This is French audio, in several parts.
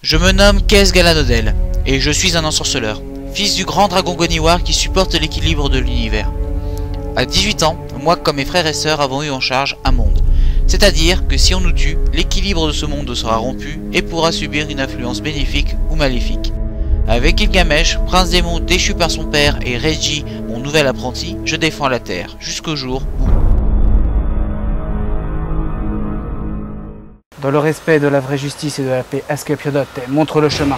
Je me nomme Kess Galadodel, et je suis un ensorceleur, fils du grand dragon Goniwar qui supporte l'équilibre de l'univers. À 18 ans, moi comme mes frères et sœurs avons eu en charge un monde. C'est-à-dire que si on nous tue, l'équilibre de ce monde sera rompu et pourra subir une influence bénéfique ou maléfique. Avec Gilgamesh, prince démon déchu par son père, et Reggie, mon nouvel apprenti, je défends la Terre, jusqu'au jour où... Dans le respect de la vraie justice et de la paix, Asclepiodote montre le chemin.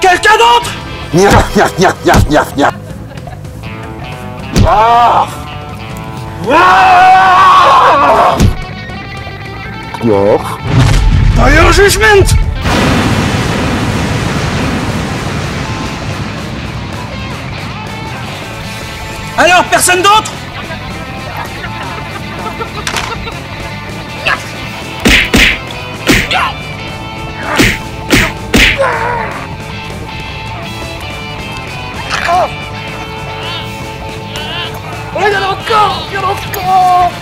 Quelqu'un d'autre? Ah! Ah! Fire Judgment! Alors, personne d'autre? Oh, il y en a encore! Il y en a encore!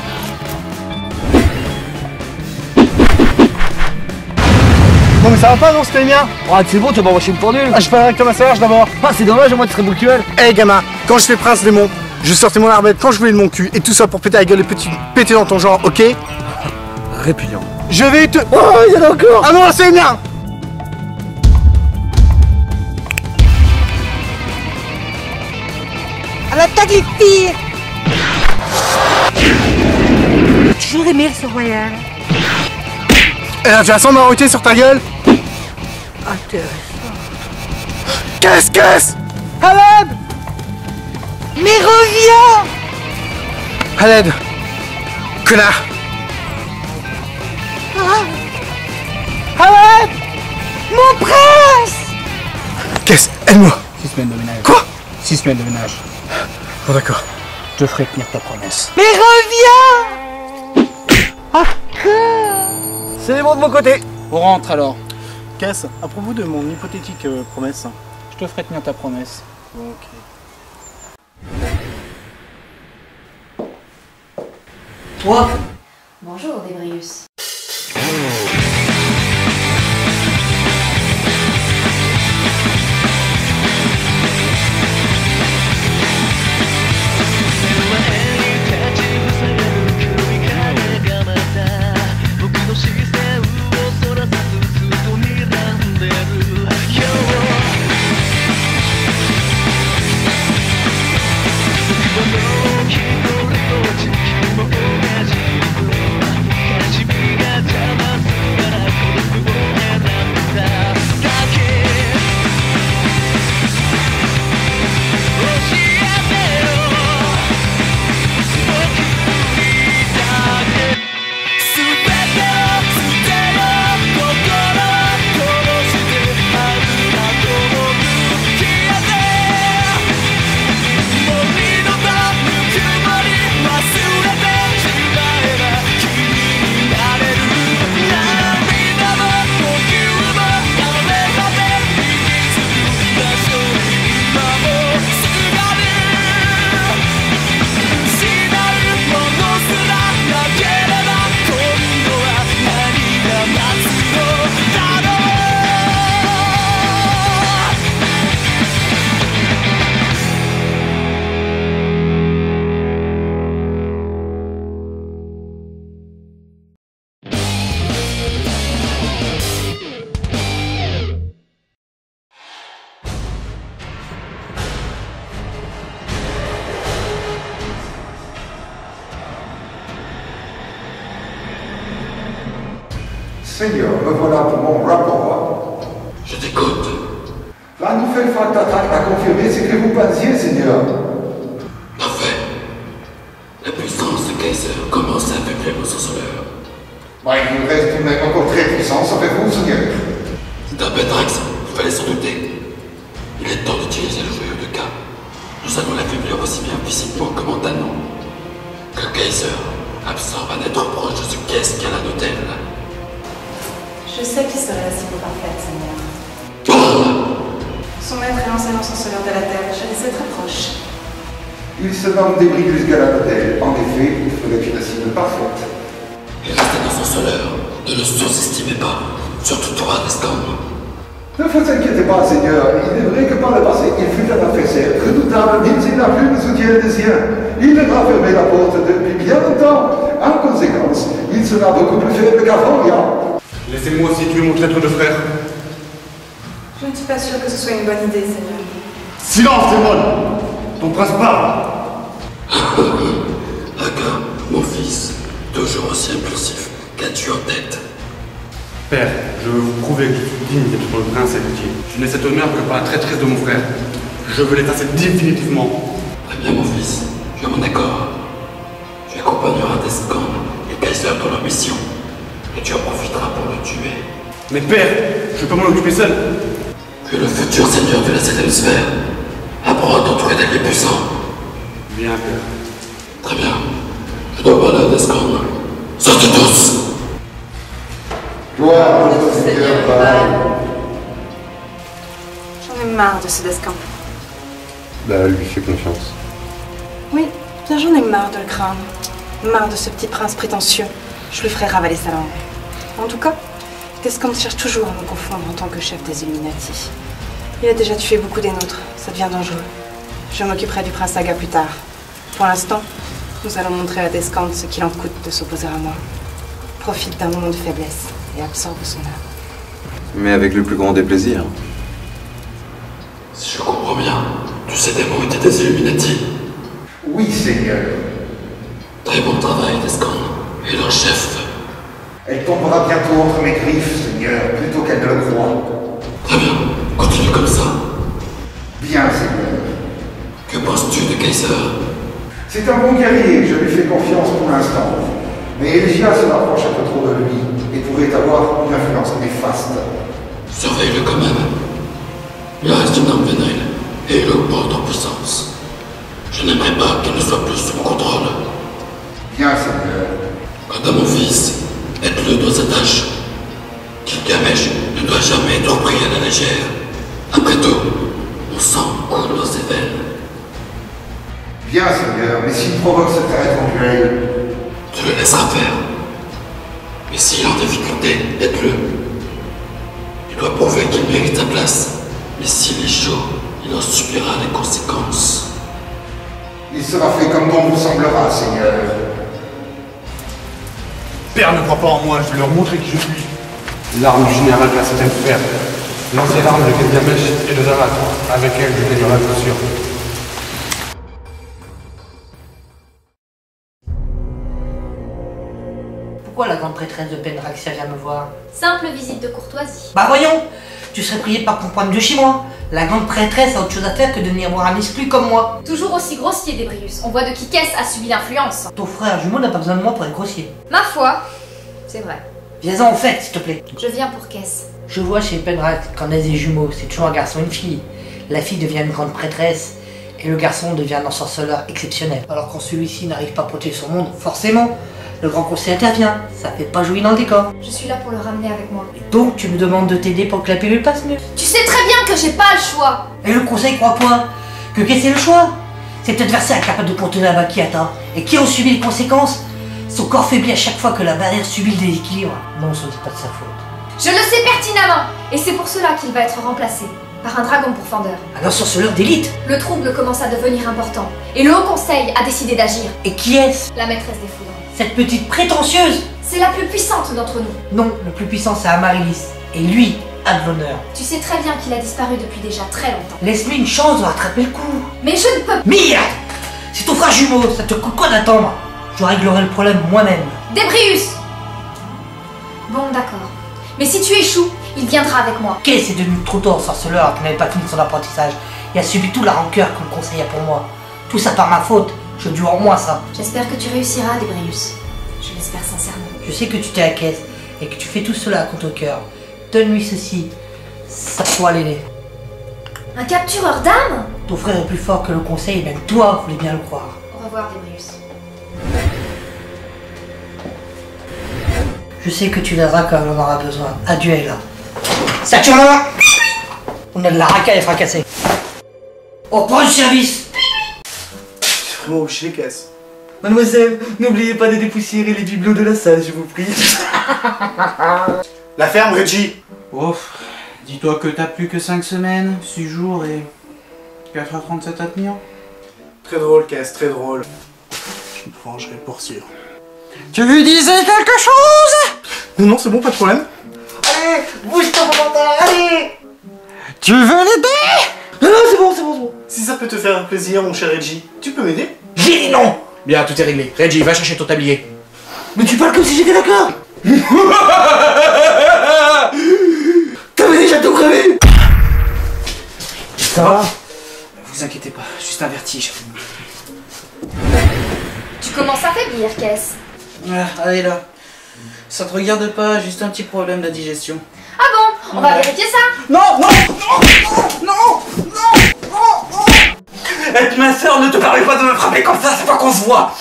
Non mais ça va pas non, c'était bien. Ah c'est bon, tu vas m'envoyer une pendule. Ah, je parle avec Thomas Serge d'abord. Ah c'est dommage, moi tu serais ponctuel. Eh gamin, quand je fais prince démon, je sortais mon arbalète quand je voulais de mon cul et tout ça pour péter la gueule et péter dans ton genre, ok? Répugnant. Je vais te... Oh, il y en a encore. Ah non, c'est bien. À l'attaque les filles! J'ai toujours aimé le sort royal. Et là, tu as 100 maroté sur ta gueule? Intéressant. Qu'est-ce? Haleb! Mais reviens! Haled! Connard! Haleb! Mon prince! Qu'est-ce? Aide-moi! 6 semaines de ménage. Quoi? 6 semaines de ménage. Bon d'accord. Je ferai tenir ta promesse. Mais reviens! C'est bon de mon côté. On rentre alors. Cass, à propos de mon hypothétique promesse. Je te ferai tenir ta promesse. Bon, ok. Toi. Bonjour, Débrius. Seigneur, me voilà pour mon rapport. Je t'écoute. La nouvelle phase d'attaque a confirmé ce que vous pensiez, Seigneur. Parfait. La puissance de Kaiser commence à affaiblir nos sorceleurs. Il nous reste tout de même encore très puissant, ça fait vous, Seigneur. C'est un Petrax, il fallait s'en douter. Il est temps d'utiliser le joyau de K. Nous allons l'affaiblir aussi bien physiquement que mentalement. Que Kaiser absorbe un être proche de ce qu'est Galadodel. Je sais qui serait la cible parfaite, Seigneur. Son maître est l'ancien ensorceleur de la Terre, je les ai très proches. Il se nomme Débrius Galadodel. En effet, il ferait une cible parfaite. ensorceleur. Ne le sous-estimez pas. Surtout toi, Descamps. Ne vous inquiétez pas, Seigneur. Il est vrai que par le passé, il fut un adversaire redoutable, mais il n'a plus le soutien des siens. Il a fermé la porte depuis bien longtemps. En conséquence, il sera beaucoup plus faible qu'avant, Yann. Laissez-moi aussi tuer mon traître de frère. Je ne suis pas sûre que ce soit une bonne idée, Seigneur. Silence, démon! Ton prince parle! Aka, mon fils, toujours aussi impulsif, qu'as-tu en tête? Père, je veux vous prouver que je suis digne d'être le prince héritier. Je n'ai cet honneur que par la traîtrise de mon frère. Je veux l'effacer définitivement. Très bien, mon fils, je m'en accorde. Tu accompagneras Descamps et Kaiser dans leur mission, et tu en profiteras pour le tuer. Mais père, je peux m'en occuper seul. Que le futur seigneur de la 7ème sphère apprend à t'entourer d'alliés puissants. Bien, père. Très bien. Je dois parler à Descamps. Sortez tous! Gloire à notre Seigneur, Père. J'en ai marre de ce Descamps. Bah, lui fais confiance. Oui, bien j'en ai marre de le craindre. Marre de ce petit prince prétentieux. Je lui ferai ravaler sa langue. En tout cas, Descamps cherche toujours à me confondre en tant que chef des Illuminati. Il a déjà tué beaucoup des nôtres. Ça devient dangereux. Je m'occuperai du prince Aga plus tard. Pour l'instant, nous allons montrer à Descamps ce qu'il en coûte de s'opposer à moi. Profite d'un moment de faiblesse et absorbe son âme. Mais avec le plus grand des plaisirs. Si je comprends bien, tous ces démons étaient des Illuminati. Oui, Seigneur. Très bon travail, Descamps. Et leur chef? Elle tombera bientôt entre mes griffes, Seigneur, plutôt qu'elle ne le croit. Très bien, continue comme ça. Bien, Seigneur. Que penses-tu de Kaiser? C'est un bon guerrier, je lui fais confiance pour l'instant. Mais Elijah se rapproche un peu trop de lui et pourrait avoir une influence néfaste. Surveille-le quand même. Il reste une arme vénale et il augmente en puissance. Je n'aimerais pas qu'il ne soit plus sous mon contrôle. Bien, Seigneur. Quant à mon fils, aide-le dans sa tâche. Gilgamesh ne doit jamais être pris à la légère. Après tout, mon sang coule dans ses veines. Bien, Seigneur, mais s'il provoque cette traite ponctuelle, Tu le laisseras faire. Mais s'il est en difficulté, aide-le. Il doit prouver qu'il mérite sa place. Mais s'il est chaud, il en subira les conséquences. il sera fait comme bon vous semblera, Seigneur. Père ne croit pas en moi, je vais leur montrer qui je suis. L'arme du général de la 7ème sphère. L'ancienne arme de Gilgamesh et de Zarat. Avec elle, je gagnerai bien sûr. Pourquoi la grande prêtresse de Pendraxia vient me voir? Simple visite de courtoisie. Bah voyons, tu serais prié de pas comprendre de chez moi. La grande prêtresse a autre chose à faire que de venir voir un exclu comme moi. Toujours aussi grossier, Débrius. On voit de qui Kess a subi l'influence. Ton frère jumeau n'a pas besoin de moi pour être grossier. Ma foi, c'est vrai. Viens-en au fait, s'il te plaît. Je viens pour Kess. Je vois chez Pendrax qu'en est des jumeaux, c'est toujours un garçon et une fille. La fille devient une grande prêtresse et le garçon devient un ensorceleur exceptionnel. Alors quand celui-ci n'arrive pas à protéger son monde, forcément, le grand conseil intervient. Ça fait pas jouer dans le décor. Je suis là pour le ramener avec moi. Et donc tu me demandes de t'aider pour que la pilule passe mieux. Tu sais très bien que j'ai pas le choix. Et le conseil croit quoi? Que c'est le choix? Cet adversaire capable de contenir la Bakiata et qui en subit les conséquences. Son corps faiblit à chaque fois que la barrière subit le déséquilibre. Non, ce n'est pas de sa faute. Je le sais pertinemment. Et c'est pour cela qu'il va être remplacé par un dragon pourfendeur. Un ensorceleur d'élite. Le trouble commence à devenir important. Et le Haut Conseil a décidé d'agir. Et qui est-ce? La maîtresse des foudres. Cette petite prétentieuse. C'est la plus puissante d'entre nous. Non, le plus puissant c'est Amaryllis. Et lui a de l'honneur. Tu sais très bien qu'il a disparu depuis déjà très longtemps. Laisse-lui une chance de rattraper le coup. Mais je ne peux pas. Merde! C'est ton frère jumeau, ça te coûte quoi d'attendre? Je réglerai le problème moi-même. Débrius! Bon, d'accord. Mais si tu échoues, il viendra avec moi. Qu'est-ce est devenu trop tôt ensorceleur qui n'avait pas fini son apprentissage et a subi toute la rancœur que le conseil a pour moi. Tout ça par ma faute. Je dure en moi ça. J'espère que tu réussiras, Débrius. Je l'espère sincèrement. Je sais que tu t'es à caisse et que tu fais tout cela à contre-cœur. Donne-lui ceci. Ça pourra l'aider. Un captureur d'âme? Ton frère est plus fort que le conseil et même toi voulais bien le croire. Au revoir, Débrius. Je sais que tu l'aideras quand on en aura besoin. Adieu, Ayla. Saturnin! On a de la racaille à fracasser. On prend du service! Oh, chez les caisses. Mademoiselle, n'oubliez pas de dépoussiérer les bibelots de la salle, je vous prie. La ferme, Reggie. Ouf, dis-toi que t'as plus que 5 semaines, 6 jours et 4h37 à tenir. Très drôle, Cass, très drôle. Je me vengerai pour sûr. Tu lui disais quelque chose? Non, non, c'est bon, pas de problème. Allez, bouge ton mental, allez. Tu veux l'aider? Non, non, c'est bon, c'est bon, c'est bon. Si ça peut te faire plaisir, mon cher Reggie, tu peux m'aider? J'ai dit non. Bien, tout est réglé. Reggie, va chercher ton tablier. Mais tu parles comme si j'étais d'accord. T'avais déjà tout crevé. Ça va? Vous inquiétez pas, juste un vertige. Tu commences à faiblir, Cass. Ah, allez là. Ça te regarde pas, juste un petit problème de digestion. Ah bon? On va vérifier ça? Non, non, non, non, non, non. Être ma soeur ne te permet pas de me frapper comme ça, c'est pas qu'on se voit.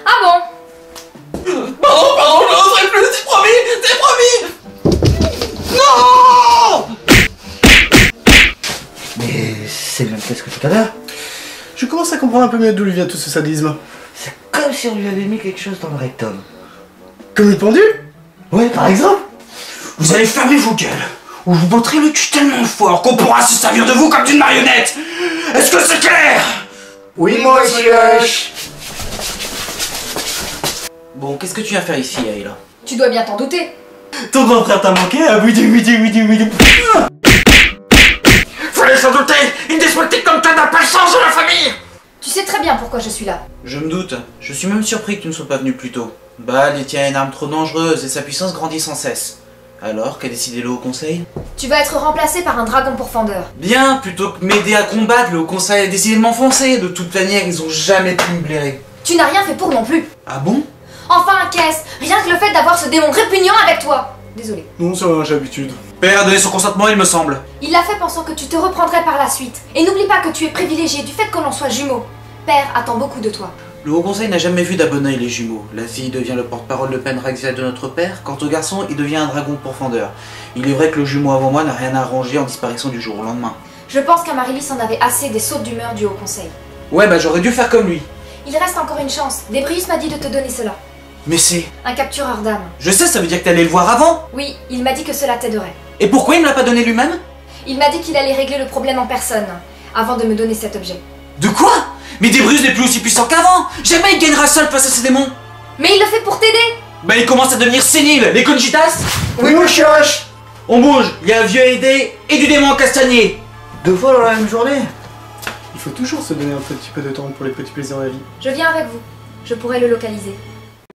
Ah bon? Pardon, je n'oserai plus, t'es promis. Non. Mais c'est le même qu'est-ce que tout à l'heure. Je commence à comprendre un peu mieux d'où lui vient tout ce sadisme. C'est comme si on lui avait mis quelque chose dans le rectum. Comme une pendule? Ouais, par exemple. Vous allez fermer vos gueules, ou je vous botterai le cul tellement fort qu'on pourra se servir de vous comme d'une marionnette. Est-ce que c'est clair? Oui, monsieur. Bon, qu'est-ce que tu viens faire ici, Ayla? Tu dois bien t'en douter. Ton grand frère t'a manqué, ah oui. Fallait s'en douter. Une despotique comme toi n'a pas le sens de la famille. Tu sais très bien pourquoi je suis là. Je me doute. Je suis même surpris que tu ne sois pas venu plus tôt. Bah, Letty a une arme trop dangereuse et sa puissance grandit sans cesse. Alors, qu'a décidé le Haut Conseil? Tu vas être remplacé par un dragon pourfendeur. Bien, plutôt que m'aider à combattre, le Haut Conseil a décidé de m'enfoncer. De toute manière, ils ont jamais pu me blairer. Tu n'as rien fait pour non plus. Ah bon? Enfin, Cass, rien que le fait d'avoir ce démon répugnant avec toi. Désolé. Non, ça j'ai l'habitude. Père a donné son consentement, il me semble. Il l'a fait pensant que tu te reprendrais par la suite. Et n'oublie pas que tu es privilégié du fait que l'on soit jumeaux. Père attend beaucoup de toi. Le Haut Conseil n'a jamais vu d'un bon œil les jumeaux. La fille devient le porte-parole de Pendraxial de notre père. Quant au garçon, il devient un dragon pourfendeur. Il est vrai que le jumeau avant moi n'a rien à arranger en disparition du jour au lendemain. Je pense qu'Amaryllis en avait assez des sautes d'humeur du Haut Conseil. Ouais, bah j'aurais dû faire comme lui. Il reste encore une chance. Débrius m'a dit de te donner cela. Mais c'est... Un captureur d'âme. Je sais, ça veut dire que t'allais le voir avant. Oui, il m'a dit que cela t'aiderait. Et pourquoi il me l'a pas donné lui-même? Il m'a dit qu'il allait régler le problème en personne, avant de me donner cet objet. De quoi? Mais Débrius n'est plus aussi puissant qu'avant. Jamais il gagnera seul face à ces démons. Mais il le fait pour t'aider. Bah il commence à devenir sénile. Les conchitas? Oui, monsieur. On bouge. Il y a un vieux aidé et du démon en castagnier. 2 fois dans la même journée. Il faut toujours se donner un petit peu de temps pour les petits plaisirs de la vie. Je viens avec vous. Je pourrais le localiser.